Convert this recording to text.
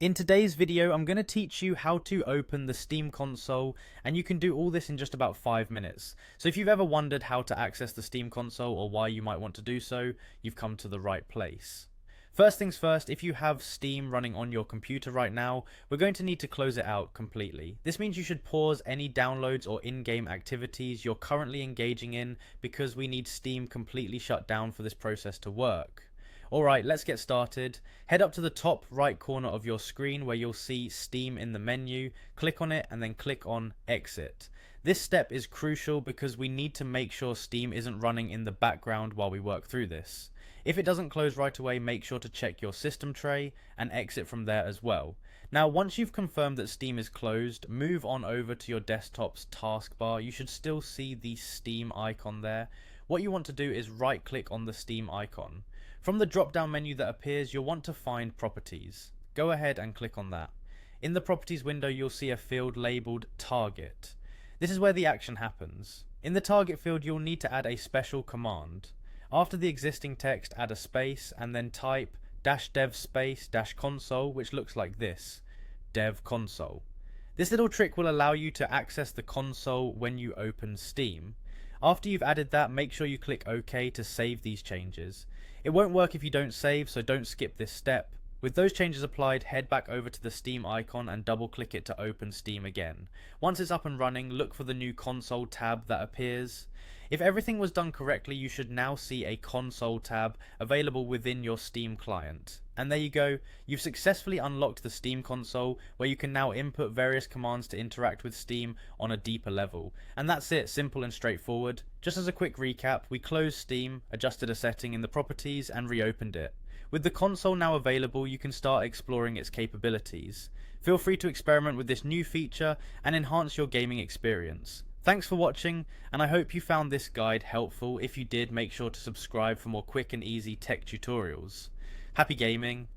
In today's video, I'm going to teach you how to open the Steam console, and you can do all this in just about 5 minutes. So if you've ever wondered how to access the Steam console or why you might want to do so, you've come to the right place. First things first, if you have Steam running on your computer right now, we're going to need to close it out completely. This means you should pause any downloads or in-game activities you're currently engaging in because we need Steam completely shut down for this process to work. Alright, let's get started. Head up to the top right corner of your screen where you'll see Steam in the menu, click on it and then click on Exit. This step is crucial because we need to make sure Steam isn't running in the background while we work through this. If it doesn't close right away, make sure to check your system tray and exit from there as well. Now, once you've confirmed that Steam is closed, move on over to your desktop's taskbar. You should still see the Steam icon there. What you want to do is right click on the Steam icon. From the drop down menu that appears, you'll want to find Properties. Go ahead and click on that. In the Properties window, you'll see a field labelled Target. This is where the action happens. In the Target field, you'll need to add a special command. After the existing text, add a space and then type -dev space -console, which looks like this, dev console. This little trick will allow you to access the console when you open Steam. After you've added that, make sure you click OK to save these changes. It won't work if you don't save, so don't skip this step. With those changes applied, head back over to the Steam icon and double click it to open Steam again. Once it's up and running, look for the new console tab that appears. If everything was done correctly, you should now see a console tab available within your Steam client. And there you go, you've successfully unlocked the Steam console where you can now input various commands to interact with Steam on a deeper level. And that's it, simple and straightforward. Just as a quick recap, we closed Steam, adjusted a setting in the properties and reopened it. With the console now available, you can start exploring its capabilities. Feel free to experiment with this new feature and enhance your gaming experience. Thanks for watching, and I hope you found this guide helpful. If you did, make sure to subscribe for more quick and easy tech tutorials. Happy gaming!